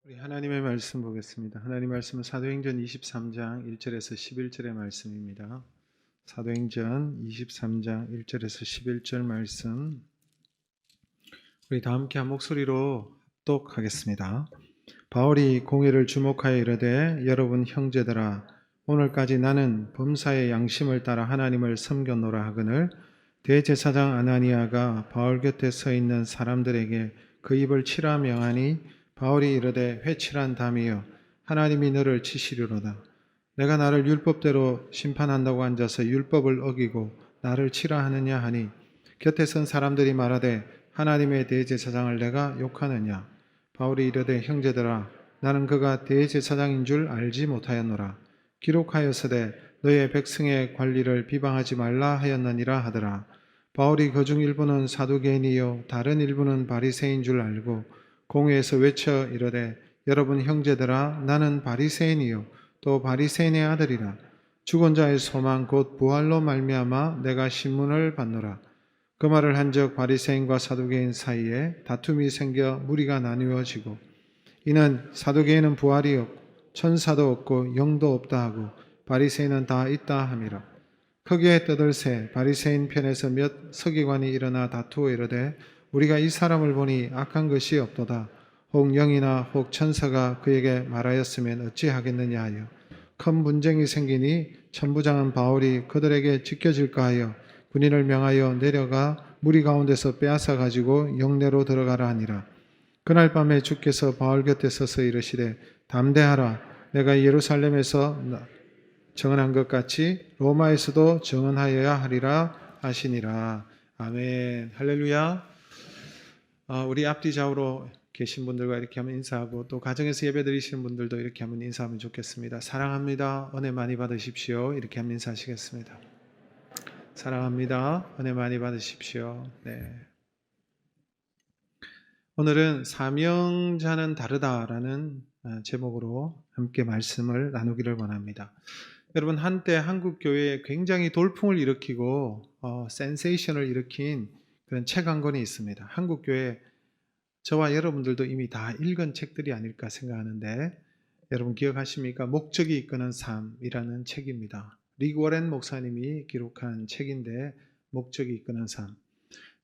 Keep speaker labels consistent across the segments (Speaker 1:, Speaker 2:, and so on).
Speaker 1: 우리 하나님의 말씀 보겠습니다. 하나님 말씀은 사도행전 23장 1절에서 11절의 말씀입니다. 사도행전 23장 1절에서 11절 말씀 우리 다 함께 한 목소리로 합독하겠습니다. 바울이 공회를 주목하여 이르되 여러분 형제들아 오늘까지 나는 범사의 양심을 따라 하나님을 섬겼노라 하거늘 대제사장 아나니아가 바울 곁에 서 있는 사람들에게 그 입을 치라 명하니 바울이 이르되 회칠한 담이여 하나님이 너를 치시리로다. 내가 나를 율법대로 심판한다고 앉아서 율법을 어기고 나를 치라 하느냐 하니 곁에 선 사람들이 말하되 하나님의 대제사장을 내가 욕하느냐. 바울이 이르되 형제들아 나는 그가 대제사장인 줄 알지 못하였노라. 기록하였으되 너의 백성의 관리를 비방하지 말라 하였느니라 하더라. 바울이 그중 일부는 사두개인이요 다른 일부는 바리새인 줄 알고 공회에서 외쳐 이르되 여러분 형제들아 나는 바리새인이요 또 바리새인의 아들이라. 죽은 자의 소망 곧 부활로 말미암아 내가 신문을 받노라. 그 말을 한즉 바리새인과 사두개인 사이에 다툼이 생겨 무리가 나누어지고 이는 사두개인은 부활이 없고 천사도 없고 영도 없다 하고 바리새인은 다 있다 함이라. 크게 떠들새 바리새인 편에서 몇 서기관이 일어나 다투어 이르되 우리가 이 사람을 보니 악한 것이 없도다. 혹 영이나 혹 천사가 그에게 말하였으면 어찌하겠느냐 하여 큰 분쟁이 생기니 천부장은 바울이 그들에게 지켜질까 하여 군인을 명하여 내려가 무리 가운데서 빼앗아 가지고 영내로 들어가라 하니라. 그날 밤에 주께서 바울 곁에 서서 이르시되 담대하라. 내가 예루살렘에서 정언한 것 같이 로마에서도 정언하여야 하리라 하시니라. 아멘. 할렐루야. 우리 앞뒤 좌우로 계신 분들과 이렇게 한번 인사하고 또 가정에서 예배 드리시는 분들도 이렇게 한번 인사하면 좋겠습니다. 사랑합니다. 은혜 많이 받으십시오. 이렇게 한번 인사하시겠습니다. 사랑합니다. 은혜 많이 받으십시오. 네. 오늘은 사명자는 다르다라는 제목으로 함께 말씀을 나누기를 원합니다. 여러분 한때 한국 교회에 굉장히 돌풍을 일으키고 센세이션을 일으킨 그런 책 한 권이 있습니다. 한국 교회 저와 여러분들도 이미 다 읽은 책들이 아닐까 생각하는데 여러분 기억하십니까? 목적이 이끄는 삶이라는 책입니다. 리그 워렌 목사님이 기록한 책인데 목적이 이끄는 삶.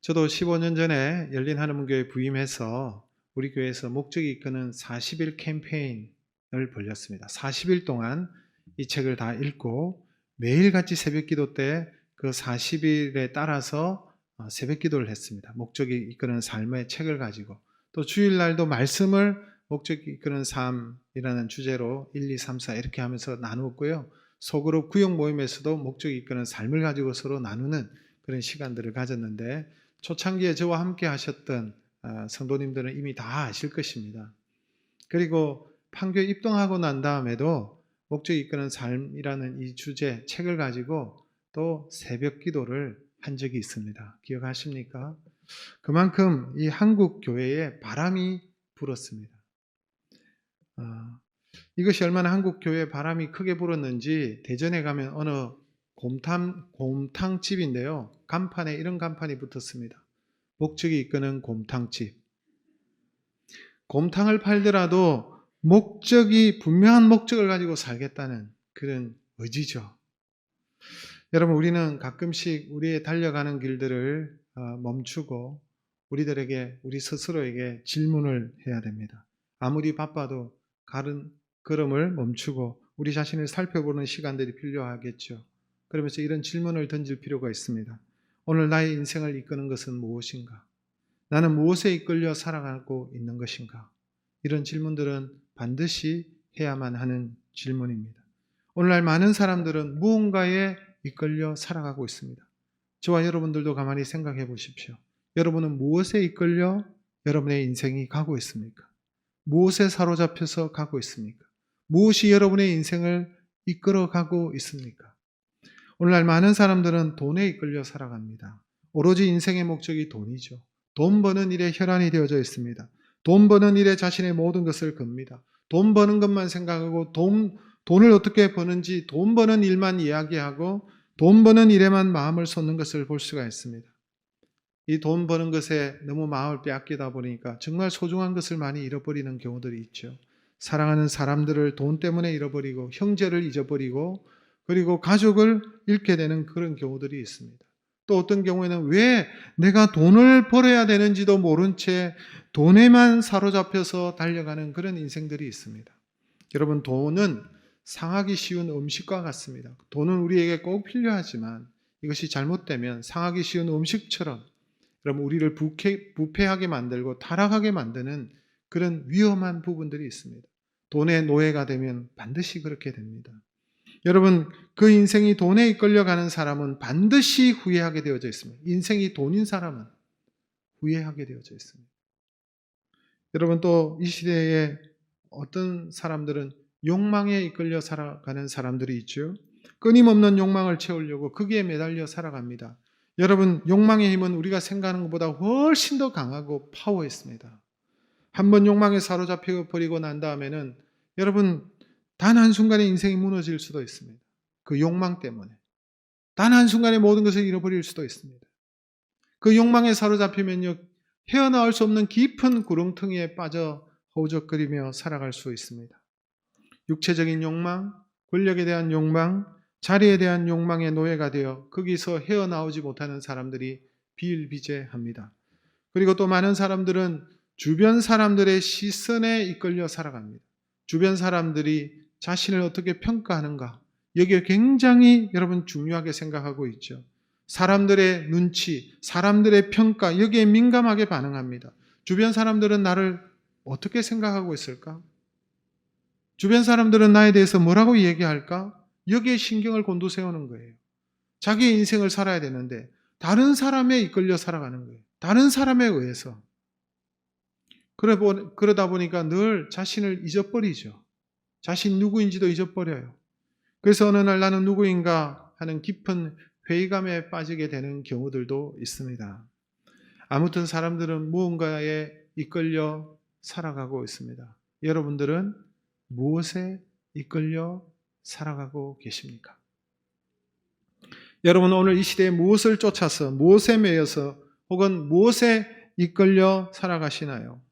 Speaker 1: 저도 15년 전에 열린 하나님교회 부임해서 우리 교회에서 목적이 이끄는 40일 캠페인을 벌였습니다. 40일 동안 이 책을 다 읽고 매일같이 새벽기도 때 그 40일에 따라서 새벽기도를 했습니다. 목적이 이끄는 삶의 책을 가지고 또 주일날도 말씀을 목적이 이끄는 삶이라는 주제로 1, 2, 3, 4 이렇게 하면서 나누었고요. 소그룹 구역 모임에서도 목적이 이끄는 삶을 가지고 서로 나누는 그런 시간들을 가졌는데 초창기에 저와 함께 하셨던 성도님들은 이미 다 아실 것입니다. 그리고 판교에 입동하고 난 다음에도 목적이 이끄는 삶이라는 이 주제 책을 가지고 또 새벽 기도를 한 적이 있습니다. 기억하십니까? 그만큼 이 한국 교회에 바람이 불었습니다. 이것이 얼마나 한국 교회에 바람이 크게 불었는지 대전에 가면 어느 곰탕집인데요. 간판에 이런 간판이 붙었습니다. 목적이 이끄는 곰탕집. 곰탕을 팔더라도 분명한 목적을 가지고 살겠다는 그런 의지죠. 여러분 우리는 가끔씩 우리의 달려가는 길들을 멈추고 우리 스스로에게 질문을 해야 됩니다. 아무리 바빠도 걸음을 멈추고 우리 자신을 살펴보는 시간들이 필요하겠죠. 그러면서 이런 질문을 던질 필요가 있습니다. 오늘 나의 인생을 이끄는 것은 무엇인가? 나는 무엇에 이끌려 살아가고 있는 것인가? 이런 질문들은 반드시 해야만 하는 질문입니다. 오늘날 많은 사람들은 무언가에 이끌려 살아가고 있습니다. 저와 여러분들도 가만히 생각해 보십시오. 여러분은 무엇에 이끌려 여러분의 인생이 가고 있습니까? 무엇에 사로잡혀서 가고 있습니까? 무엇이 여러분의 인생을 이끌어가고 있습니까? 오늘날 많은 사람들은 돈에 이끌려 살아갑니다. 오로지 인생의 목적이 돈이죠. 돈 버는 일에 혈안이 되어져 있습니다. 돈 버는 일에 자신의 모든 것을 겁니다. 돈 버는 것만 생각하고 돈을 어떻게 버는지 돈 버는 일만 이야기하고 돈 버는 일에만 마음을 쏟는 것을 볼 수가 있습니다. 이 돈 버는 것에 너무 마음을 빼앗기다 보니까 정말 소중한 것을 많이 잃어버리는 경우들이 있죠. 사랑하는 사람들을 돈 때문에 잃어버리고 형제를 잊어버리고 그리고 가족을 잃게 되는 그런 경우들이 있습니다. 또 어떤 경우에는 왜 내가 돈을 벌어야 되는지도 모른 채 돈에만 사로잡혀서 달려가는 그런 인생들이 있습니다. 여러분, 돈은 상하기 쉬운 음식과 같습니다. 돈은 우리에게 꼭 필요하지만 이것이 잘못되면 상하기 쉬운 음식처럼 여러분 우리를 부패하게 만들고 타락하게 만드는 그런 위험한 부분들이 있습니다. 돈의 노예가 되면 반드시 그렇게 됩니다. 여러분, 그 인생이 돈에 이끌려가는 사람은 반드시 후회하게 되어져 있습니다. 인생이 돈인 사람은 후회하게 되어져 있습니다. 여러분, 또 이 시대에 어떤 사람들은 욕망에 이끌려 살아가는 사람들이 있죠. 끊임없는 욕망을 채우려고 거기에 매달려 살아갑니다. 여러분, 욕망의 힘은 우리가 생각하는 것보다 훨씬 더 강하고 파워 있습니다. 한번 욕망에 사로잡혀 버리고 난 다음에는 여러분 단 한순간에 인생이 무너질 수도 있습니다. 그 욕망 때문에 단 한순간에 모든 것을 잃어버릴 수도 있습니다. 그 욕망에 사로잡히면요 헤어나올 수 없는 깊은 구렁텅이에 빠져 허우적거리며 살아갈 수 있습니다. 육체적인 욕망, 권력에 대한 욕망, 자리에 대한 욕망의 노예가 되어 거기서 헤어나오지 못하는 사람들이 비일비재합니다. 그리고 또 많은 사람들은 주변 사람들의 시선에 이끌려 살아갑니다. 주변 사람들이 자신을 어떻게 평가하는가, 여기에 굉장히 여러분 중요하게 생각하고 있죠. 사람들의 눈치, 사람들의 평가, 여기에 민감하게 반응합니다. 주변 사람들은 나를 어떻게 생각하고 있을까? 주변 사람들은 나에 대해서 뭐라고 얘기할까? 여기에 신경을 곤두세우는 거예요. 자기의 인생을 살아야 되는데 다른 사람에 이끌려 살아가는 거예요. 다른 사람에 의해서. 그러다 보니까 늘 자신을 잊어버리죠. 자신 누구인지도 잊어버려요. 그래서 어느 날 나는 누구인가 하는 깊은 회의감에 빠지게 되는 경우들도 있습니다. 아무튼 사람들은 무언가에 이끌려 살아가고 있습니다. 여러분들은 무엇에 이끌려 살아가고 계십니까? 여러분 오늘 이 시대에 무엇을 쫓아서 무엇에 매여서 혹은 무엇에 이끌려 살아가시나요?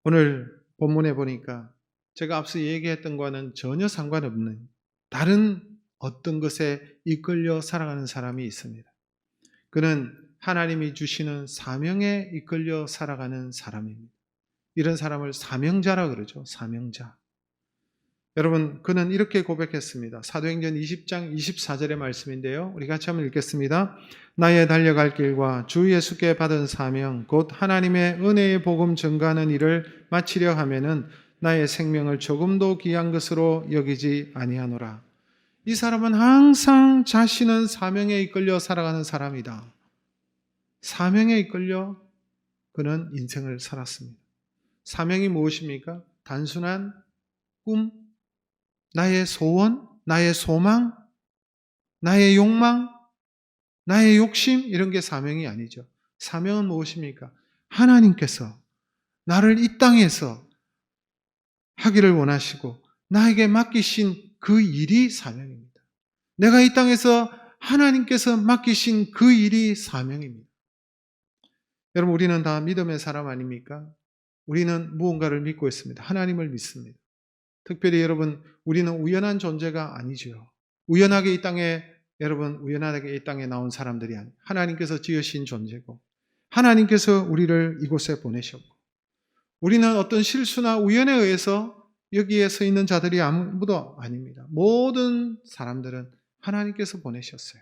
Speaker 1: 오늘 본문에 보니까 제가 앞서 얘기했던 것과는 전혀 상관없는 다른 어떤 것에 이끌려 살아가는 사람이 있습니다. 그는 하나님이 주시는 사명에 이끌려 살아가는 사람입니다. 이런 사람을 사명자라 그러죠. 사명자. 여러분, 그는 이렇게 고백했습니다. 사도행전 20장 24절의 말씀인데요. 우리 같이 한번 읽겠습니다. 나의 달려갈 길과 주 예수께 받은 사명, 곧 하나님의 은혜의 복음 전가하는 일을 마치려 하면은 나의 생명을 조금도 귀한 것으로 여기지 아니하노라. 이 사람은 항상 자신은 사명에 이끌려 살아가는 사람이다. 사명에 이끌려 그는 인생을 살았습니다. 사명이 무엇입니까? 단순한 꿈, 나의 소원, 나의 소망, 나의 욕망, 나의 욕심 이런 게 사명이 아니죠. 사명은 무엇입니까? 하나님께서 나를 이 땅에서 하기를 원하시고 나에게 맡기신 그 일이 사명입니다. 내가 이 땅에서 하나님께서 맡기신 그 일이 사명입니다. 여러분 우리는 다 믿음의 사람 아닙니까? 우리는 무언가를 믿고 있습니다. 하나님을 믿습니다. 특별히 여러분 우리는 우연한 존재가 아니죠. 우연하게 이 땅에 나온 사람들이 아니에요. 하나님께서 지으신 존재고 하나님께서 우리를 이곳에 보내셨고 우리는 어떤 실수나 우연에 의해서 여기에 서 있는 자들이 아무도 아닙니다. 모든 사람들은 하나님께서 보내셨어요.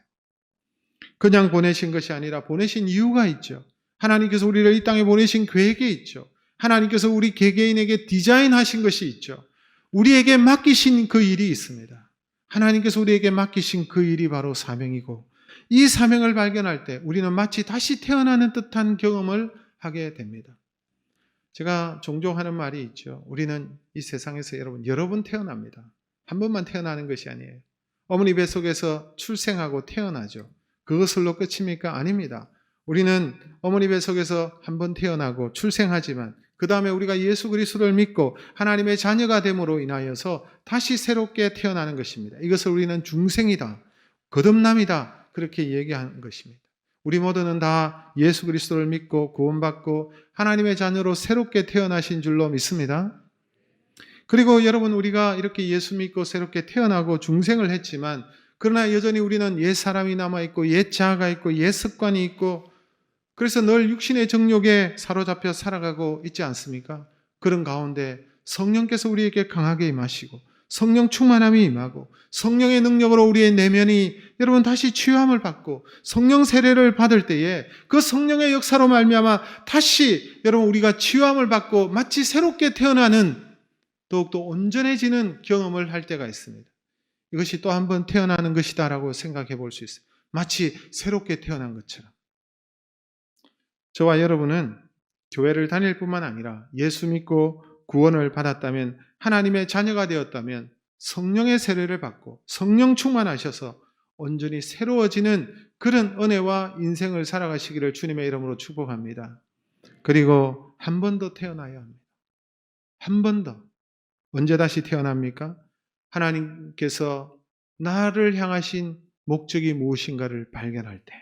Speaker 1: 그냥 보내신 것이 아니라 보내신 이유가 있죠. 하나님께서 우리를 이 땅에 보내신 계획이 있죠. 하나님께서 우리 개개인에게 디자인하신 것이 있죠. 우리에게 맡기신 그 일이 있습니다. 하나님께서 우리에게 맡기신 그 일이 바로 사명이고 이 사명을 발견할 때 우리는 마치 다시 태어나는 듯한 경험을 하게 됩니다. 제가 종종 하는 말이 있죠. 우리는 이 세상에서 여러 번 태어납니다. 한 번만 태어나는 것이 아니에요. 어머니 뱃속에서 출생하고 태어나죠. 그것으로 끝입니까? 아닙니다. 우리는 어머니 뱃속에서 한 번 태어나고 출생하지만 그 다음에 우리가 예수 그리스도를 믿고 하나님의 자녀가 됨으로 인하여서 다시 새롭게 태어나는 것입니다. 이것을 우리는 중생이다, 거듭남이다 그렇게 얘기하는 것입니다. 우리 모두는 다 예수 그리스도를 믿고 구원받고 하나님의 자녀로 새롭게 태어나신 줄로 믿습니다. 그리고 여러분, 우리가 이렇게 예수 믿고 새롭게 태어나고 중생을 했지만 그러나 여전히 우리는 옛 사람이 남아있고 옛 자아가 있고 옛 습관이 있고 그래서 늘 육신의 정욕에 사로잡혀 살아가고 있지 않습니까? 그런 가운데 성령께서 우리에게 강하게 임하시고 성령 충만함이 임하고 성령의 능력으로 우리의 내면이 여러분 다시 치유함을 받고 성령 세례를 받을 때에 그 성령의 역사로 말미암아 다시 여러분 우리가 치유함을 받고 마치 새롭게 태어나는 더욱더 온전해지는 경험을 할 때가 있습니다. 이것이 또 한 번 태어나는 것이다라고 생각해 볼 수 있어요. 마치 새롭게 태어난 것처럼. 저와 여러분은 교회를 다닐 뿐만 아니라 예수 믿고 구원을 받았다면 하나님의 자녀가 되었다면 성령의 세례를 받고 성령 충만하셔서 온전히 새로워지는 그런 은혜와 인생을 살아가시기를 주님의 이름으로 축복합니다. 그리고 한 번 더 태어나야 합니다. 한 번 더. 언제 다시 태어납니까? 하나님께서 나를 향하신 목적이 무엇인가를 발견할 때,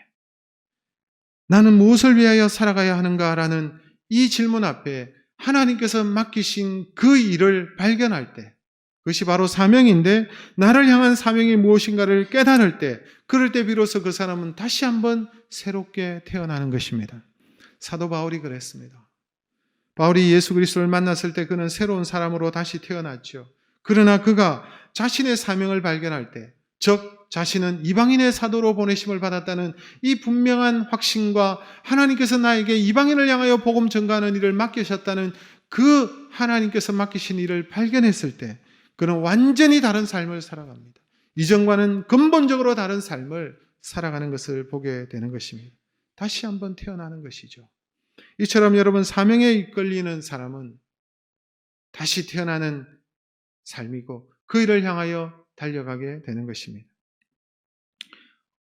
Speaker 1: 나는 무엇을 위하여 살아가야 하는가라는 이 질문 앞에 하나님께서 맡기신 그 일을 발견할 때, 그것이 바로 사명인데 나를 향한 사명이 무엇인가를 깨달을 때, 그럴 때 비로소 그 사람은 다시 한번 새롭게 태어나는 것입니다. 사도 바울이 그랬습니다. 바울이 예수 그리스도를 만났을 때 그는 새로운 사람으로 다시 태어났죠. 그러나 그가 자신의 사명을 발견할 때, 즉 자신은 이방인의 사도로 보내심을 받았다는 이 분명한 확신과 하나님께서 나에게 이방인을 향하여 복음 전가하는 일을 맡기셨다는 그 하나님께서 맡기신 일을 발견했을 때 그는 완전히 다른 삶을 살아갑니다. 이전과는 근본적으로 다른 삶을 살아가는 것을 보게 되는 것입니다. 다시 한번 태어나는 것이죠. 이처럼 여러분, 사명에 이끌리는 사람은 다시 태어나는 삶이고 그 일을 향하여 달려가게 되는 것입니다.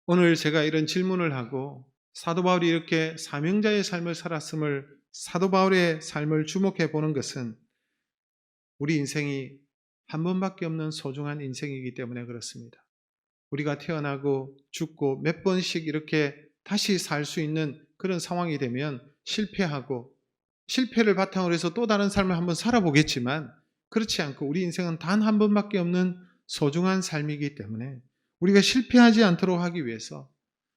Speaker 1: 오늘 제가 이런 질문을 하고 사도 바울이 이렇게 사명자의 삶을 살았음을, 사도 바울의 삶을 주목해 보는 것은 우리 인생이 한 번밖에 없는 소중한 인생이기 때문에 그렇습니다. 우리가 태어나고 죽고 몇 번씩 이렇게 다시 살 수 있는 그런 상황이 되면 실패하고 실패를 바탕으로 해서 또 다른 삶을 한번 살아보겠지만 그렇지 않고 우리 인생은 단 한 번밖에 없는 소중한 삶이기 때문에 우리가 실패하지 않도록 하기 위해서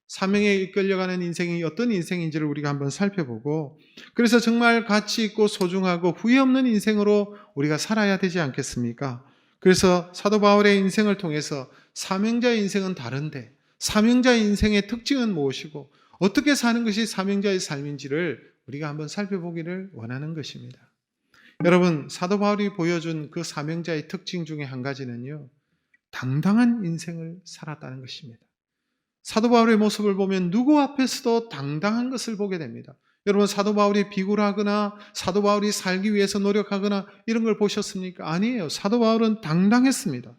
Speaker 1: 사명에 이끌려가는 인생이 어떤 인생인지를 우리가 한번 살펴보고, 그래서 정말 가치 있고 소중하고 후회 없는 인생으로 우리가 살아야 되지 않겠습니까? 그래서 사도 바울의 인생을 통해서 사명자의 인생은 다른데 사명자의 인생의 특징은 무엇이고 어떻게 사는 것이 사명자의 삶인지를 우리가 한번 살펴보기를 원하는 것입니다. 여러분, 사도 바울이 보여준 그 사명자의 특징 중에 한 가지는요, 당당한 인생을 살았다는 것입니다. 사도 바울의 모습을 보면 누구 앞에서도 당당한 것을 보게 됩니다. 여러분, 사도 바울이 비굴하거나 사도 바울이 살기 위해서 노력하거나 이런 걸 보셨습니까? 아니에요. 사도 바울은 당당했습니다.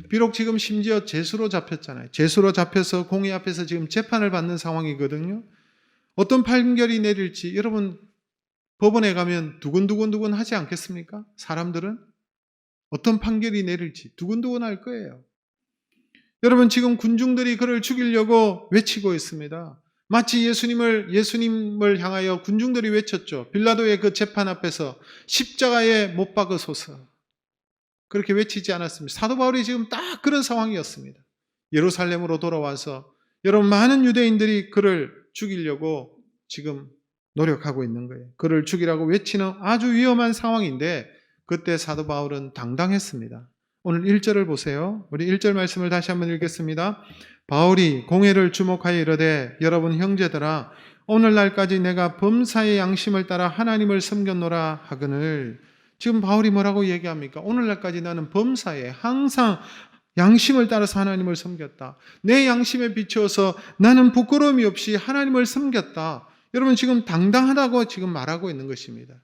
Speaker 1: 비록 지금 심지어 죄수로 잡혔잖아요. 죄수로 잡혀서 공의 앞에서 지금 재판을 받는 상황이거든요. 어떤 판결이 내릴지 여러분, 법원에 가면 두근두근 하지 않겠습니까? 사람들은 어떤 판결이 내릴지 두근두근 할 거예요. 여러분, 지금 군중들이 그를 죽이려고 외치고 있습니다. 마치 예수님을 향하여 군중들이 외쳤죠. 빌라도의 그 재판 앞에서 십자가에 못 박으소서. 그렇게 외치지 않았습니다. 사도 바울이 지금 딱 그런 상황이었습니다. 예루살렘으로 돌아와서 여러분, 많은 유대인들이 그를 죽이려고 지금 노력하고 있는 거예요. 그를 죽이라고 외치는 아주 위험한 상황인데 그때 사도 바울은 당당했습니다. 오늘 1절을 보세요. 우리 1절 말씀을 다시 한번 읽겠습니다. 바울이 공회를 주목하여 이르되 여러분 형제들아, 오늘날까지 내가 범사의 양심을 따라 하나님을 섬겼노라 하거늘. 지금 바울이 뭐라고 얘기합니까? 오늘날까지 나는 범사에 항상 양심을 따라서 하나님을 섬겼다. 내 양심에 비추어서 나는 부끄러움이 없이 하나님을 섬겼다. 여러분, 지금 당당하다고 지금 말하고 있는 것입니다.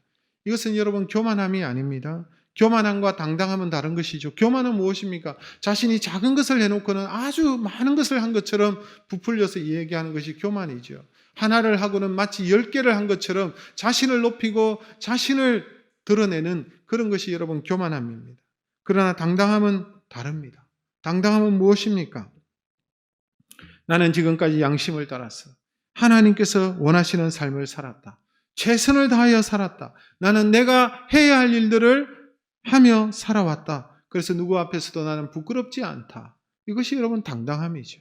Speaker 1: 이것은 여러분 교만함이 아닙니다. 교만함과 당당함은 다른 것이죠. 교만은 무엇입니까? 자신이 작은 것을 해놓고는 아주 많은 것을 한 것처럼 부풀려서 얘기하는 것이 교만이죠. 하나를 하고는 마치 10개를 한 것처럼 자신을 높이고 자신을 드러내는 그런 것이 여러분 교만함입니다. 그러나 당당함은 다릅니다. 당당함은 무엇입니까? 나는 지금까지 양심을 따라서 하나님께서 원하시는 삶을 살았다. 최선을 다하여 살았다. 나는 내가 해야 할 일들을 하며 살아왔다. 그래서 누구 앞에서도 나는 부끄럽지 않다. 이것이 여러분 당당함이죠.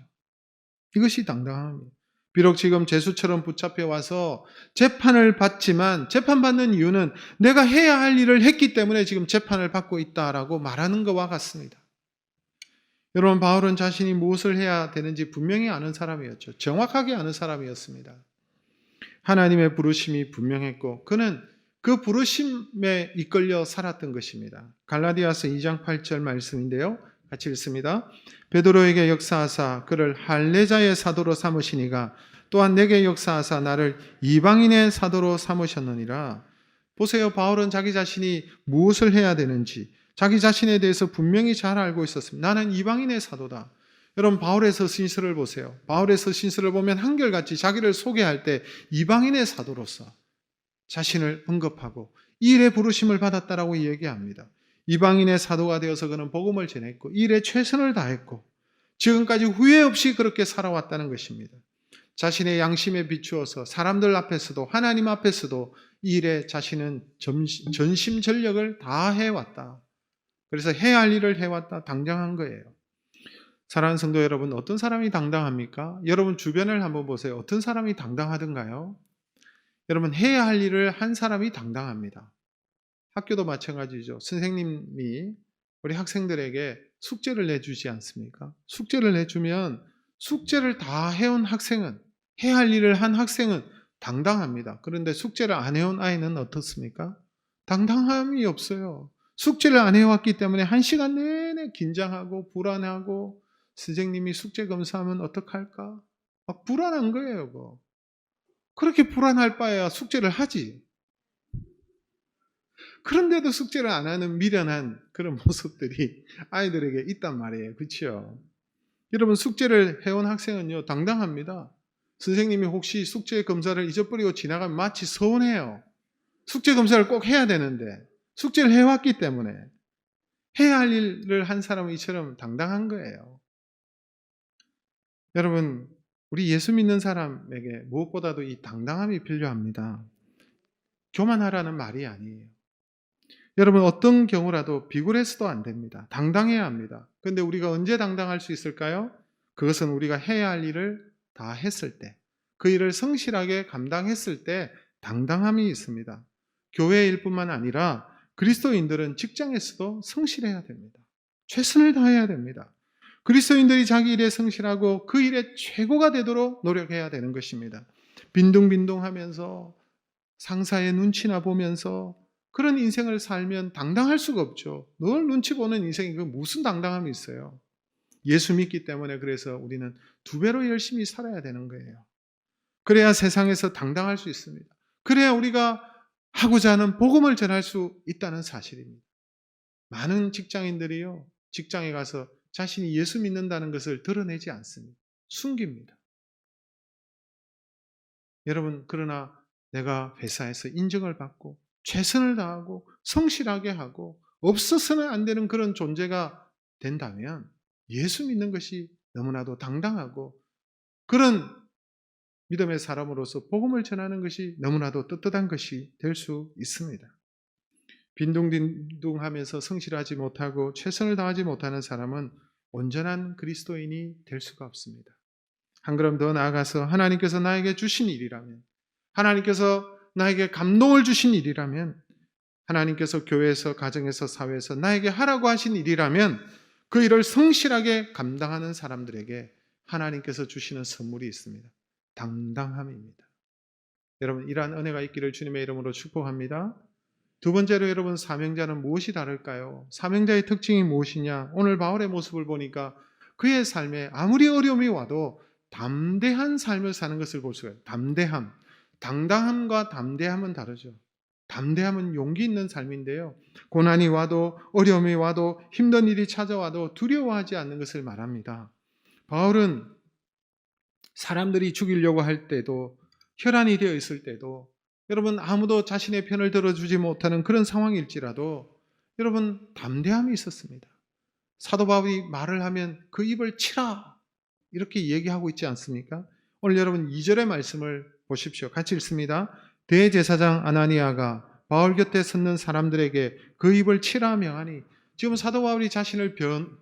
Speaker 1: 이것이 당당함이에요. 비록 지금 죄수처럼 붙잡혀 와서 재판을 받지만 재판받는 이유는 내가 해야 할 일을 했기 때문에 지금 재판을 받고 있다라고 말하는 것과 같습니다. 여러분, 바울은 자신이 무엇을 해야 되는지 분명히 아는 사람이었죠. 정확하게 아는 사람이었습니다. 하나님의 부르심이 분명했고 그는 그 부르심에 이끌려 살았던 것입니다. 갈라디아서 2장 8절 말씀인데요. 같이 읽습니다. 베드로에게 역사하사 그를 할례자의 사도로 삼으시니가 또한 내게 역사하사 나를 이방인의 사도로 삼으셨느니라. 보세요. 바울은 자기 자신이 무엇을 해야 되는지 자기 자신에 대해서 분명히 잘 알고 있었습니다. 나는 이방인의 사도다. 여러분, 바울의 서신서를 보세요. 바울의 서신서를 보면 한결같이 자기를 소개할 때 이방인의 사도로서 자신을 언급하고 이 일에 부르심을 받았다라고 얘기합니다. 이방인의 사도가 되어서 그는 복음을 전했고 이 일에 최선을 다했고 지금까지 후회 없이 그렇게 살아왔다는 것입니다. 자신의 양심에 비추어서 사람들 앞에서도 하나님 앞에서도 이 일에 자신은 전심전력을 다 해왔다. 그래서 해야 할 일을 해왔다. 당당한 거예요. 사랑하는 성도 여러분, 어떤 사람이 당당합니까? 여러분 주변을 한번 보세요. 어떤 사람이 당당하던가요? 여러분, 해야 할 일을 한 사람이 당당합니다. 학교도 마찬가지죠. 선생님이 우리 학생들에게 숙제를 내주지 않습니까? 숙제를 내주면 숙제를 다 해온 학생은, 해야 할 일을 한 학생은 당당합니다. 그런데 숙제를 안 해온 아이는 어떻습니까? 당당함이 없어요. 숙제를 안 해왔기 때문에 1시간 내내 긴장하고 불안하고 선생님이 숙제 검사하면 어떡할까? 막 불안한 거예요. 그거. 그렇게 불안할 바에야 숙제를 하지. 그런데도 숙제를 안 하는 미련한 그런 모습들이 아이들에게 있단 말이에요. 그렇죠? 여러분, 숙제를 해온 학생은요 당당합니다. 선생님이 혹시 숙제 검사를 잊어버리고 지나가면 마치 서운해요. 숙제 검사를 꼭 해야 되는데 숙제를 해왔기 때문에 해야 할 일을 한 사람은 이처럼 당당한 거예요. 여러분, 우리 예수 믿는 사람에게 무엇보다도 이 당당함이 필요합니다. 교만하라는 말이 아니에요. 여러분, 어떤 경우라도 비굴해서도 안 됩니다. 당당해야 합니다. 그런데 우리가 언제 당당할 수 있을까요? 그것은 우리가 해야 할 일을 다 했을 때, 그 일을 성실하게 감당했을 때 당당함이 있습니다. 교회 일뿐만 아니라 그리스도인들은 직장에서도 성실해야 됩니다. 최선을 다해야 됩니다. 그리스도인들이 자기 일에 성실하고 그 일에 최고가 되도록 노력해야 되는 것입니다. 빈둥빈둥하면서 상사의 눈치나 보면서 그런 인생을 살면 당당할 수가 없죠. 늘 눈치 보는 인생이 그 무슨 당당함이 있어요. 예수 믿기 때문에 그래서 우리는 2배로 열심히 살아야 되는 거예요. 그래야 세상에서 당당할 수 있습니다. 그래야 우리가 하고자 하는 복음을 전할 수 있다는 사실입니다. 많은 직장인들이요, 직장에 가서 자신이 예수 믿는다는 것을 드러내지 않습니다. 숨깁니다. 여러분, 그러나 내가 회사에서 인정을 받고 최선을 다하고 성실하게 하고 없어서는 안 되는 그런 존재가 된다면 예수 믿는 것이 너무나도 당당하고 그런 믿음의 사람으로서 복음을 전하는 것이 너무나도 떳떳한 것이 될 수 있습니다. 빈둥빈둥하면서 성실하지 못하고 최선을 다하지 못하는 사람은 온전한 그리스도인이 될 수가 없습니다. 한 걸음 더 나아가서 하나님께서 나에게 주신 일이라면, 하나님께서 나에게 감동을 주신 일이라면, 하나님께서 교회에서, 가정에서, 사회에서 나에게 하라고 하신 일이라면 그 일을 성실하게 감당하는 사람들에게 하나님께서 주시는 선물이 있습니다. 당당함입니다. 여러분, 이러한 은혜가 있기를 주님의 이름으로 축복합니다. 두 번째로 여러분, 사명자는 무엇이 다를까요? 사명자의 특징이 무엇이냐? 오늘 바울의 모습을 보니까 그의 삶에 아무리 어려움이 와도 담대한 삶을 사는 것을 볼 수가 있어요. 담대함. 당당함과 담대함은 다르죠. 담대함은 용기 있는 삶인데요. 고난이 와도 어려움이 와도 힘든 일이 찾아와도 두려워하지 않는 것을 말합니다. 바울은 사람들이 죽이려고 할 때도, 혈안이 되어 있을 때도, 여러분 아무도 자신의 편을 들어주지 못하는 그런 상황일지라도 여러분 담대함이 있었습니다. 사도 바울이 말을 하면 그 입을 치라 이렇게 얘기하고 있지 않습니까? 오늘 여러분 2절의 말씀을 보십시오. 같이 읽습니다. 대제사장 아나니아가 바울 곁에 섰는 사람들에게 그 입을 치라 명하니, 지금 사도 바울이 자신을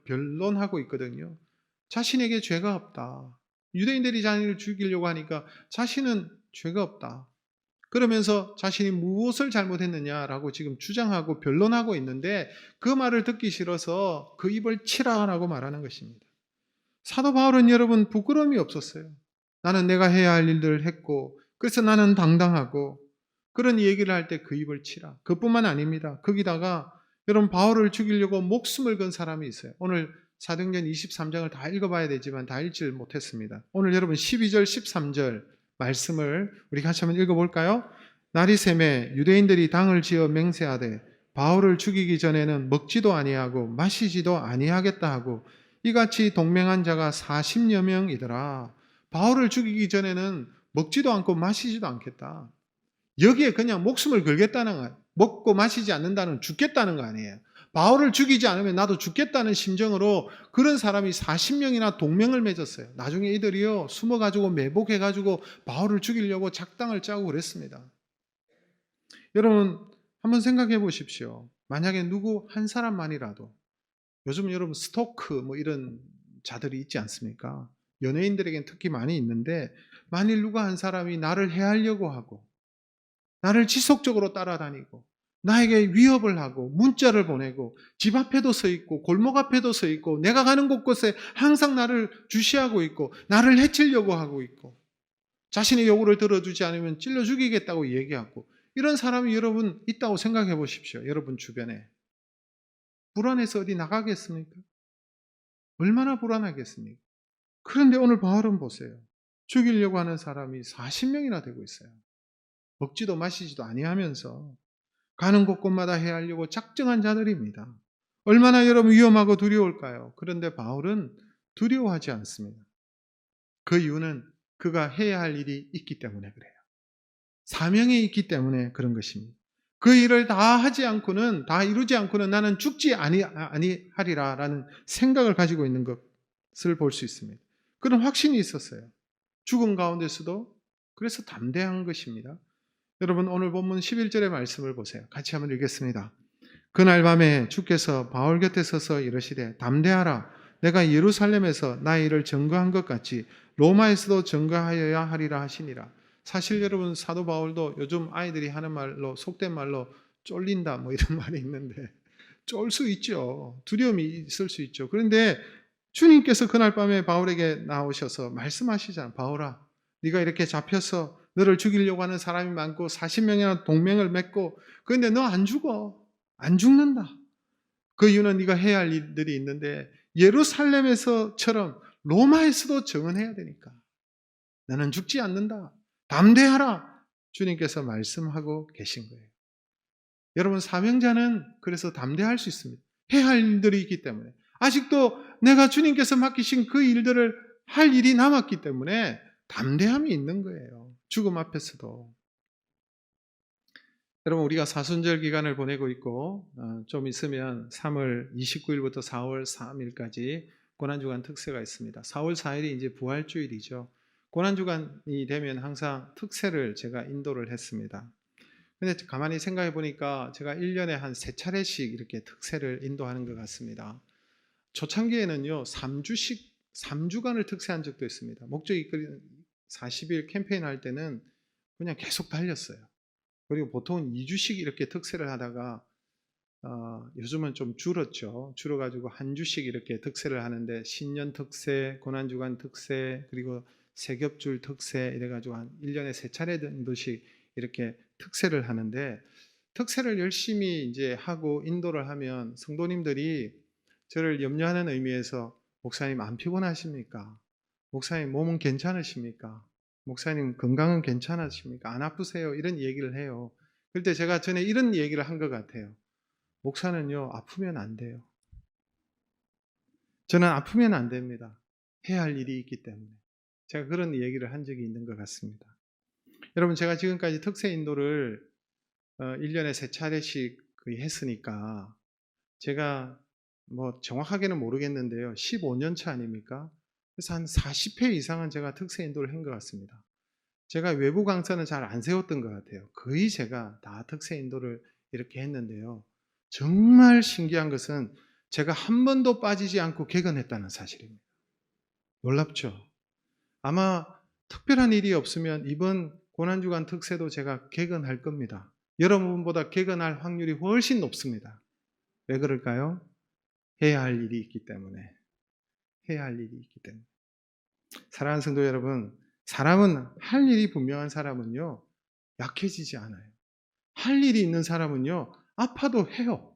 Speaker 1: 변론하고 있거든요. 자신에게 죄가 없다. 유대인들이 자신을 죽이려고 하니까 자신은 죄가 없다. 그러면서 자신이 무엇을 잘못했느냐라고 지금 주장하고 변론하고 있는데, 그 말을 듣기 싫어서 그 입을 치라라고 말하는 것입니다. 사도 바울은 여러분 부끄러움이 없었어요. 나는 내가 해야 할 일들을 했고, 그래서 나는 당당하고, 그런 얘기를 할 때 그 입을 치라. 그뿐만 아닙니다. 거기다가 여러분 바울을 죽이려고 목숨을 건 사람이 있어요. 오늘 사도행전 23장을 다 읽어봐야 되지만 다 읽질 못했습니다. 오늘 여러분 12절 13절 말씀을 우리 같이 한번 읽어볼까요? 날이 새매 유대인들이 당을 지어 맹세하되 바울을 죽이기 전에는 먹지도 아니하고 마시지도 아니하겠다 하고, 이같이 동맹한 자가 40여 명이더라. 바울을 죽이기 전에는 먹지도 않고 마시지도 않겠다. 여기에 그냥 목숨을 걸겠다는 거예요. 먹고 마시지 않는다는 죽겠다는 거 아니에요. 바울을 죽이지 않으면 나도 죽겠다는 심정으로 그런 사람이 40명이나 동맹을 맺었어요. 나중에 이들이요 숨어가지고 매복해가지고 바울을 죽이려고 작당을 짜고 그랬습니다. 여러분 한번 생각해 보십시오. 만약에 누구 한 사람만이라도, 요즘 여러분 스토크 뭐 이런 자들이 있지 않습니까? 연예인들에겐 특히 많이 있는데, 만일 누가 한 사람이 나를 해하려고 하고 나를 지속적으로 따라다니고 나에게 위협을 하고 문자를 보내고 집 앞에도 서 있고 골목 앞에도 서 있고 내가 가는 곳곳에 항상 나를 주시하고 있고 나를 해치려고 하고 있고 자신의 요구를 들어주지 않으면 찔러 죽이겠다고 얘기하고, 이런 사람이 여러분 있다고 생각해 보십시오. 여러분 주변에. 불안해서 어디 나가겠습니까? 얼마나 불안하겠습니까? 그런데 오늘 바울은 보세요. 죽이려고 하는 사람이 40명이나 되고 있어요. 먹지도 마시지도 아니하면서 가는 곳곳마다 해하려고 작정한 자들입니다. 얼마나 여러분 위험하고 두려울까요? 그런데 바울은 두려워하지 않습니다. 그 이유는 그가 해야 할 일이 있기 때문에 그래요. 사명이 있기 때문에 그런 것입니다. 그 일을 다 하지 않고는, 다 이루지 않고는 나는 죽지 아니하리라라는 생각을 가지고 있는 것을 볼 수 있습니다. 그런 확신이 있었어요. 죽음 가운데서도. 그래서 담대한 것입니다. 여러분 오늘 본문 11절의 말씀을 보세요. 같이 한번 읽겠습니다. 그날 밤에 주께서 바울 곁에 서서 이르시되 담대하라. 내가 예루살렘에서 나의 일을 증거한 것 같이 로마에서도 증거하여야 하리라 하시니라. 사실 여러분 사도 바울도 요즘 아이들이 하는 말로, 속된 말로 쫄린다 뭐 이런 말이 있는데, 쫄 수 있죠. 두려움이 있을 수 있죠. 그런데 주님께서 그날 밤에 바울에게 나오셔서 말씀하시잖아요. 바울아, 네가 이렇게 잡혀서 너를 죽이려고 하는 사람이 많고 40명이나 동맹을 맺고, 그런데 너 안 죽어. 안 죽는다. 그 이유는 네가 해야 할 일들이 있는데 예루살렘에서처럼 로마에서도 증언해야 되니까. 나는 죽지 않는다. 담대하라. 주님께서 말씀하고 계신 거예요. 여러분 사명자는 그래서 담대할 수 있습니다. 해야 할 일들이 있기 때문에. 아직도 내가 주님께서 맡기신 그 일들을 할 일이 남았기 때문에 담대함이 있는 거예요. 죽음 앞에서도. 여러분 우리가 사순절 기간을 보내고 있고 좀 있으면 3월 29일부터 4월 3일까지 고난주간 특세가 있습니다. 4월 4일이 이제 부활주일이죠. 고난주간이 되면 항상 특세를 제가 인도를 했습니다. 근데 가만히 생각해 보니까 제가 1년에 한 3차례씩 이렇게 특세를 인도하는 것 같습니다. 초창기에는요 3주간을 특세한 적도 있습니다. 목적이 이끌리는 40일 캠페인 할 때는 그냥 계속 달렸어요. 그리고 보통은 2주씩 이렇게 특세를 하다가 요즘은 좀 줄었죠. 줄어가지고 한 주씩 이렇게 특세를 하는데, 신년 특세, 고난주간 특세, 그리고 세겹줄 특세 이래가지고 한 1년에 3차례 정도씩 이렇게 특세를 하는데, 특세를 열심히 이제 하고 인도를 하면 성도님들이 저를 염려하는 의미에서 목사님 안 피곤하십니까? 목사님 몸은 괜찮으십니까? 목사님 건강은 괜찮으십니까? 안 아프세요? 이런 얘기를 해요. 그럴 때 제가 전에 이런 얘기를 한 것 같아요. 목사는요 아프면 안 돼요. 저는 아프면 안 됩니다. 해야 할 일이 있기 때문에. 제가 그런 얘기를 한 적이 있는 것 같습니다. 여러분 제가 지금까지 특세 인도를 1년에 3차례씩 거의 했으니까 제가 뭐 정확하게는 모르겠는데요. 15년 차 아닙니까? 그래서 한 40회 이상은 제가 특세 인도를 한 것 같습니다. 제가 외부 강사는 잘 안 세웠던 것 같아요. 거의 제가 다 특세 인도를 이렇게 했는데요. 정말 신기한 것은 제가 한 번도 빠지지 않고 개근했다는 사실입니다. 놀랍죠? 아마 특별한 일이 없으면 이번 고난주간 특세도 제가 개근할 겁니다. 여러분보다 개근할 확률이 훨씬 높습니다. 왜 그럴까요? 해야 할 일이 있기 때문에. 해야 할 일이 있기 때문에. 사랑하는 성도 여러분, 사람은 할 일이 분명한 사람은요, 약해지지 않아요. 할 일이 있는 사람은요, 아파도 해요.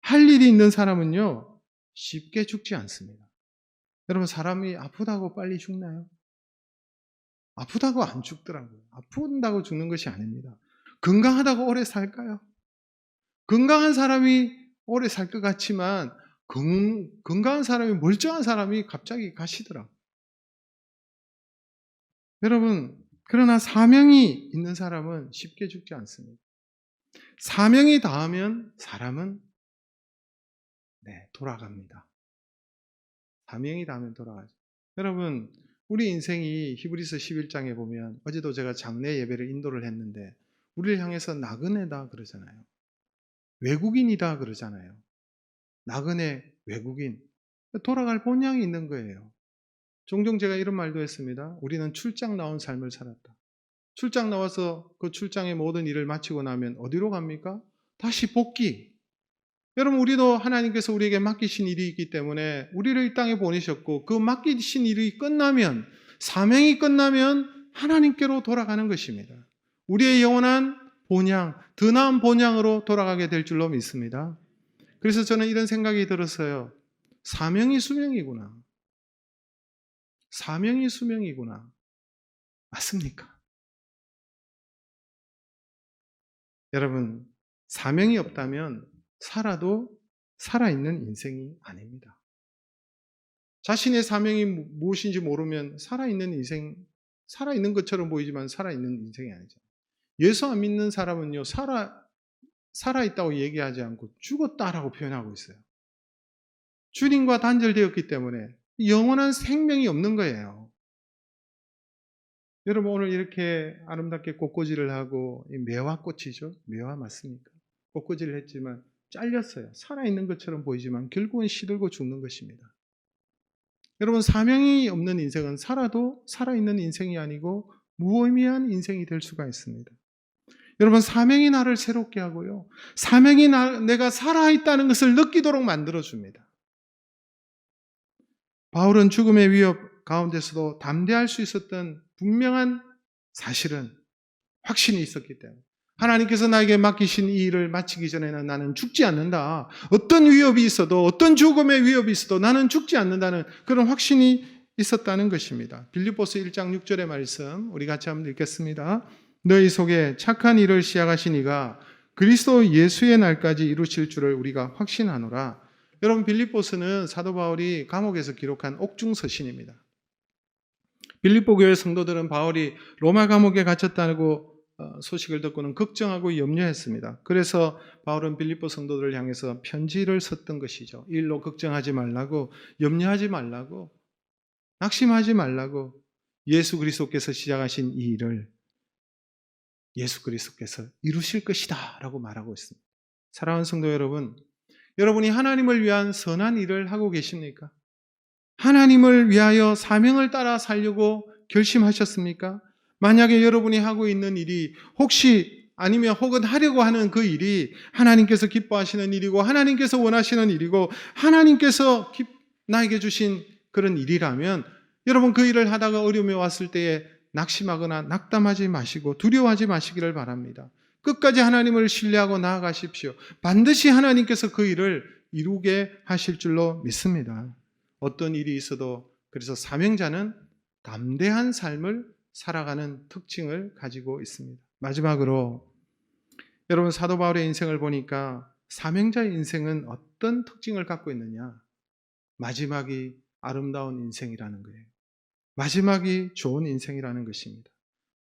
Speaker 1: 할 일이 있는 사람은요, 쉽게 죽지 않습니다. 여러분, 사람이 아프다고 빨리 죽나요? 아프다고 안 죽더라고요. 아픈다고 죽는 것이 아닙니다. 건강하다고 오래 살까요? 건강한 사람이 오래 살 것 같지만 건강한 사람이, 멀쩡한 사람이 갑자기 가시더라고요. 여러분, 그러나 사명이 있는 사람은 쉽게 죽지 않습니다. 사명이 닿으면 사람은 돌아갑니다. 사명이 닿으면 돌아가죠. 여러분, 우리 인생이 히브리서 11장에 보면, 어제도 제가 장례 예배를 인도를 했는데 우리를 향해서 나그네다 그러잖아요. 외국인이다 그러잖아요. 나그네, 외국인. 돌아갈 본향이 있는 거예요. 종종 제가 이런 말도 했습니다. 우리는 출장 나온 삶을 살았다. 출장 나와서 그 출장의 모든 일을 마치고 나면 어디로 갑니까? 다시 복귀. 여러분, 우리도 하나님께서 우리에게 맡기신 일이 있기 때문에 우리를 이 땅에 보내셨고, 그 맡기신 일이 끝나면, 사명이 끝나면 하나님께로 돌아가는 것입니다. 우리의 영원한 본향, 더 나은 본향으로 돌아가게 될 줄로 믿습니다. 그래서 저는 이런 생각이 들었어요. 사명이 수명이구나. 사명이 수명이구나. 맞습니까? 여러분, 사명이 없다면 살아도 살아있는 인생이 아닙니다. 자신의 사명이 무엇인지 모르면 살아있는 인생, 살아있는 것처럼 보이지만 살아있는 인생이 아니죠. 예수 안 믿는 사람은요, 살아있다고 얘기하지 않고 죽었다라고 표현하고 있어요. 주님과 단절되었기 때문에 영원한 생명이 없는 거예요. 여러분, 오늘 이렇게 아름답게 꽃꽂이를 하고, 매화꽃이죠? 매화 맞습니까? 꽃꽂이를 했지만 잘렸어요. 살아있는 것처럼 보이지만 결국은 시들고 죽는 것입니다. 여러분, 사명이 없는 인생은 살아도 살아있는 인생이 아니고 무의미한 인생이 될 수가 있습니다. 여러분, 사명이 나를 새롭게 하고요, 사명이 내가 살아있다는 것을 느끼도록 만들어줍니다. 바울은 죽음의 위협 가운데서도 담대할 수 있었던 분명한 사실은, 확신이 있었기 때문에, 하나님께서 나에게 맡기신 이 일을 마치기 전에는 나는 죽지 않는다. 어떤 위협이 있어도, 어떤 죽음의 위협이 있어도 나는 죽지 않는다는 그런 확신이 있었다는 것입니다. 빌립보서 1장 6절의 말씀 우리 같이 한번 읽겠습니다. 너희 속에 착한 일을 시작하신 이가 그리스도 예수의 날까지 이루실 줄을 우리가 확신하노라. 여러분, 빌립보서는 사도 바울이 감옥에서 기록한 옥중서신입니다. 빌립보 교회 성도들은 바울이 로마 감옥에 갇혔다고 소식을 듣고는 걱정하고 염려했습니다. 그래서 바울은 빌립보 성도들을 향해서 편지를 썼던 것이죠. 이 일로 걱정하지 말라고, 염려하지 말라고, 낙심하지 말라고, 예수 그리스도께서 시작하신 이 일을 예수 그리스도께서 이루실 것이다 라고 말하고 있습니다. 사랑하는 성도 여러분, 여러분이 하나님을 위한 선한 일을 하고 계십니까? 하나님을 위하여 사명을 따라 살려고 결심하셨습니까? 만약에 여러분이 하고 있는 일이 혹시 아니면 혹은 하려고 하는 그 일이 하나님께서 기뻐하시는 일이고 하나님께서 원하시는 일이고 하나님께서 나에게 주신 그런 일이라면, 여러분, 그 일을 하다가 어려움이 왔을 때에 낙심하거나 낙담하지 마시고 두려워하지 마시기를 바랍니다. 끝까지 하나님을 신뢰하고 나아가십시오. 반드시 하나님께서 그 일을 이루게 하실 줄로 믿습니다. 어떤 일이 있어도, 그래서 사명자는 담대한 삶을 살아가는 특징을 가지고 있습니다. 마지막으로, 여러분, 사도 바울의 인생을 보니까 사명자의 인생은 어떤 특징을 갖고 있느냐? 마지막이 아름다운 인생이라는 거예요. 마지막이 좋은 인생이라는 것입니다.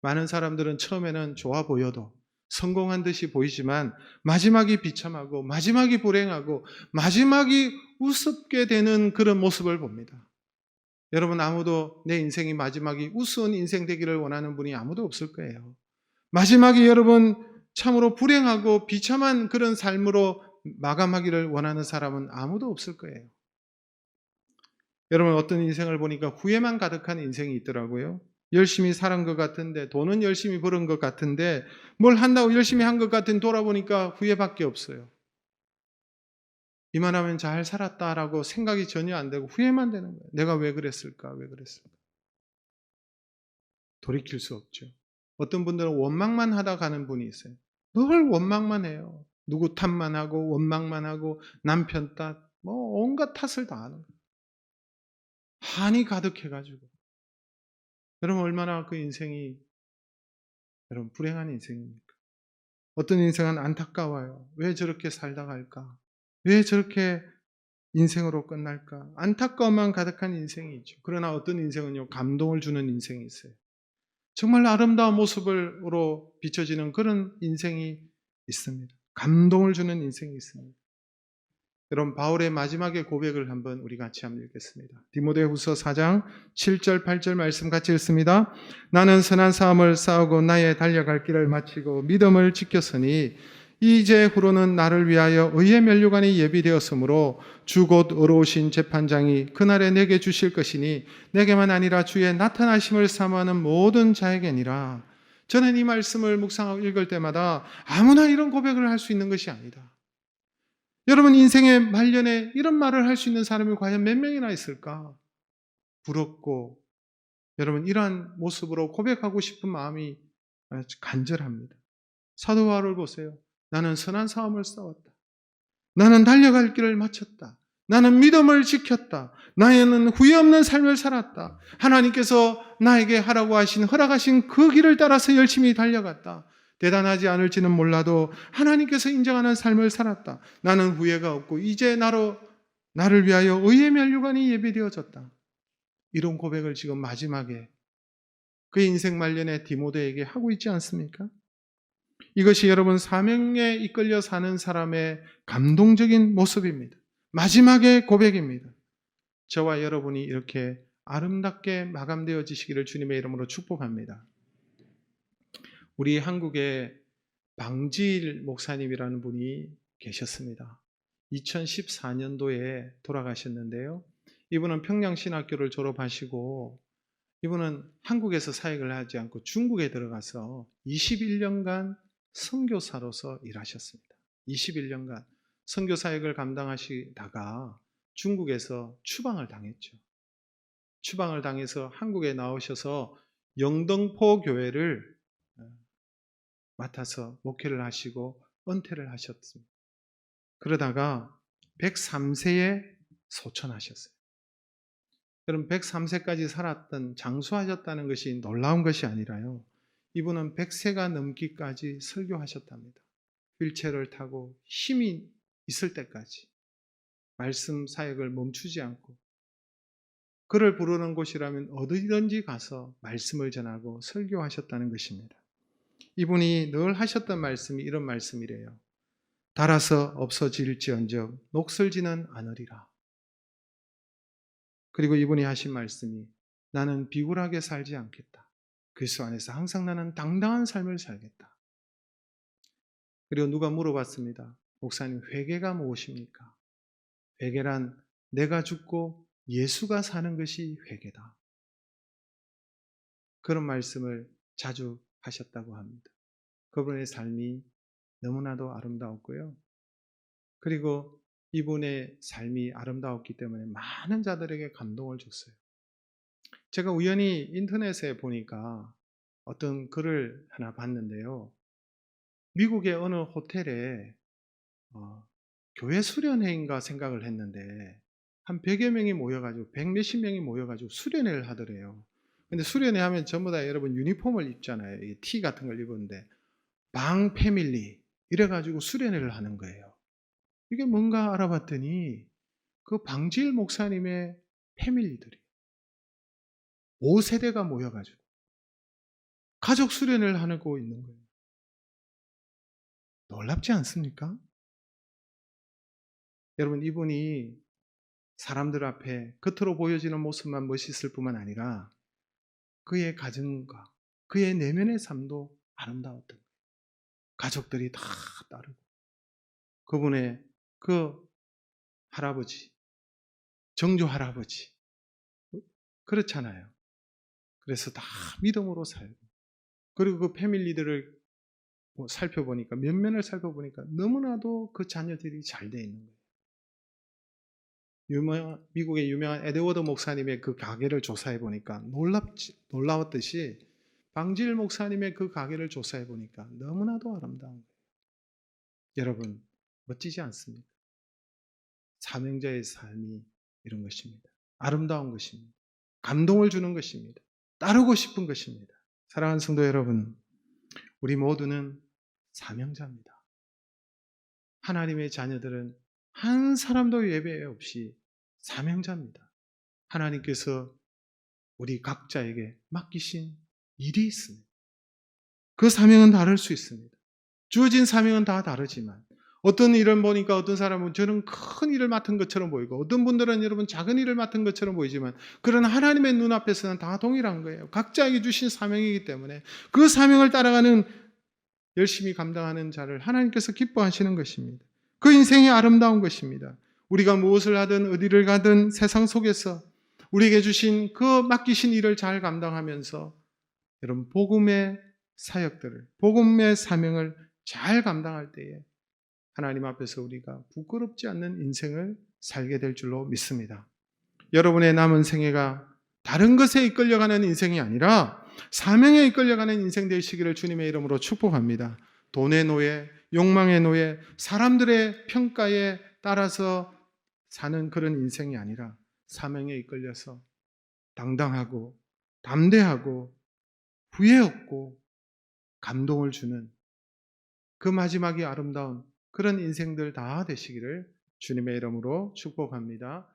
Speaker 1: 많은 사람들은 처음에는 좋아 보여도, 성공한 듯이 보이지만 마지막이 비참하고 마지막이 불행하고 마지막이 우습게 되는 그런 모습을 봅니다. 여러분, 아무도 내 인생이 마지막이 우스운 인생 되기를 원하는 분이 아무도 없을 거예요. 마지막에 여러분 참으로 불행하고 비참한 그런 삶으로 마감하기를 원하는 사람은 아무도 없을 거예요. 여러분, 어떤 인생을 보니까 후회만 가득한 인생이 있더라고요. 열심히 살은 것 같은데, 돈은 열심히 벌은 것 같은데, 뭘 한다고 열심히 한 것 같은 돌아보니까 후회밖에 없어요. 이만하면 잘 살았다라고 생각이 전혀 안 되고 후회만 되는 거예요. 내가 왜 그랬을까? 왜 그랬을까? 돌이킬 수 없죠. 어떤 분들은 원망만 하다 가는 분이 있어요. 늘 원망만 해요. 누구 탓만 하고 원망만 하고 남편 탓, 뭐 온갖 탓을 다 하는 거예요. 한이 가득해가지고. 여러분, 얼마나 그 인생이 여러분 불행한 인생입니까? 어떤 인생은 안타까워요. 왜 저렇게 살다 갈까? 왜 저렇게 인생으로 끝날까? 안타까움만 가득한 인생이 있죠. 그러나 어떤 인생은요, 감동을 주는 인생이 있어요. 정말 아름다운 모습으로 비춰지는 그런 인생이 있습니다. 감동을 주는 인생이 있습니다. 여러분, 바울의 마지막의 고백을 한번 우리 같이 한번 읽겠습니다. 디모데후서 4장 7절 8절 말씀 같이 읽습니다. 나는 선한 싸움을 싸우고 나의 달려갈 길을 마치고 믿음을 지켰으니 이제 후로는 나를 위하여 의의 면류관이 예비되었으므로 주 곧 의로우신 재판장이 그날에 내게 주실 것이니 내게만 아니라 주의 나타나심을 사모하는 모든 자에게니라. 저는 이 말씀을 묵상하고 읽을 때마다 아무나 이런 고백을 할 수 있는 것이 아니다. 여러분, 인생의 말년에 이런 말을 할 수 있는 사람이 과연 몇 명이나 있을까? 부럽고, 여러분, 이러한 모습으로 고백하고 싶은 마음이 간절합니다. 사도 바울을 보세요. 나는 선한 싸움을 싸웠다. 나는 달려갈 길을 마쳤다. 나는 믿음을 지켰다. 나는 후회 없는 삶을 살았다. 하나님께서 나에게 하라고 하신, 허락하신 그 길을 따라서 열심히 달려갔다. 대단하지 않을지는 몰라도 하나님께서 인정하는 삶을 살았다. 나는 후회가 없고 이제 나를 위하여 의의 면류관이 예비되어졌다. 이런 고백을 지금 마지막에 그 인생 말년에 디모데에게 하고 있지 않습니까? 이것이 여러분 사명에 이끌려 사는 사람의 감동적인 모습입니다. 마지막의 고백입니다. 저와 여러분이 이렇게 아름답게 마감되어지시기를 주님의 이름으로 축복합니다. 우리 한국에 방지일 목사님이라는 분이 계셨습니다. 2014년도에 돌아가셨는데요. 이분은 평양신학교를 졸업하시고 이분은 한국에서 사역을 하지 않고 중국에 들어가서 21년간 선교사로서 일하셨습니다. 21년간 선교 사역을 감당하시다가 중국에서 추방을 당했죠. 추방을 당해서 한국에 나오셔서 영등포 교회를 맡아서 목회를 하시고 은퇴를 하셨습니다. 그러다가 103세에 소천하셨어요. 여러분, 103세까지 살았던, 장수하셨다는 것이 놀라운 것이 아니라요. 이분은 100세가 넘기까지 설교하셨답니다. 휠체어를 타고 힘이 있을 때까지 말씀 사역을 멈추지 않고, 그를 부르는 곳이라면 어디든지 가서 말씀을 전하고 설교하셨다는 것입니다. 이분이 늘 하셨던 말씀이 이런 말씀이래요. 달아서 없어질지언정 녹슬지는 않으리라. 그리고 이분이 하신 말씀이 나는 비굴하게 살지 않겠다. 그리스도 안에서 항상 나는 당당한 삶을 살겠다. 그리고 누가 물어봤습니다. 목사님, 회개가 무엇입니까? 회개란 내가 죽고 예수가 사는 것이 회개다. 그런 말씀을 자주 하셨다고 합니다. 그분의 삶이 너무나도 아름다웠고요. 그리고 이분의 삶이 아름다웠기 때문에 많은 자들에게 감동을 줬어요. 제가 우연히 인터넷에 보니까 어떤 글을 하나 봤는데요. 미국의 어느 호텔에 교회 수련회인가 생각을 했는데 한 100여 명이 모여가지고 100 몇십 명이 모여가지고 수련회를 하더래요. 근데 수련회 하면 전부 다 여러분 유니폼을 입잖아요. 티 같은 걸 입었는데 방 패밀리 이래가지고 수련회를 하는 거예요. 이게 뭔가 알아봤더니 그 방지일 목사님의 패밀리들이 5세대가 모여가지고 가족 수련회를 하고 있는 거예요. 놀랍지 않습니까? 여러분, 이분이 사람들 앞에 겉으로 보여지는 모습만 멋있을 뿐만 아니라 그의 가정과 그의 내면의 삶도 아름다웠던 거예요. 가족들이 다 따르고 그분의 그 할아버지, 정조 할아버지 그렇잖아요. 그래서 다 믿음으로 살고 그리고 그 패밀리들을 살펴보니까 면면을 살펴보니까 너무나도 그 자녀들이 잘 돼 있는 거예요. 미국의 유명한 에드워드 목사님의 그 가게를 조사해 보니까 놀라웠듯이 방질 목사님의 그 가게를 조사해 보니까 너무나도 아름다운 거예요. 여러분 멋지지 않습니까? 사명자의 삶이 이런 것입니다. 아름다운 것입니다. 감동을 주는 것입니다. 따르고 싶은 것입니다. 사랑하는 성도 여러분, 우리 모두는 사명자입니다. 하나님의 자녀들은 한 사람도 예외 없이 사명자입니다. 하나님께서 우리 각자에게 맡기신 일이 있습니다. 그 사명은 다를 수 있습니다. 주어진 사명은 다 다르지만 어떤 일을 보니까 어떤 사람은 저는 큰 일을 맡은 것처럼 보이고 어떤 분들은 여러분 작은 일을 맡은 것처럼 보이지만 그러나 하나님의 눈앞에서는 다 동일한 거예요. 각자에게 주신 사명이기 때문에 그 사명을 따라가는 열심히 감당하는 자를 하나님께서 기뻐하시는 것입니다. 그 인생이 아름다운 것입니다. 우리가 무엇을 하든 어디를 가든 세상 속에서 우리에게 주신 그 맡기신 일을 잘 감당하면서 여러분 복음의 사역들을 복음의 사명을 잘 감당할 때에 하나님 앞에서 우리가 부끄럽지 않는 인생을 살게 될 줄로 믿습니다. 여러분의 남은 생애가 다른 것에 이끌려가는 인생이 아니라 사명에 이끌려가는 인생 되시기를 주님의 이름으로 축복합니다. 돈의 노예, 욕망의 노예, 사람들의 평가에 따라서 사는 그런 인생이 아니라 사명에 이끌려서 당당하고 담대하고 후회 없고 감동을 주는 그 마지막이 아름다운 그런 인생들 다 되시기를 주님의 이름으로 축복합니다.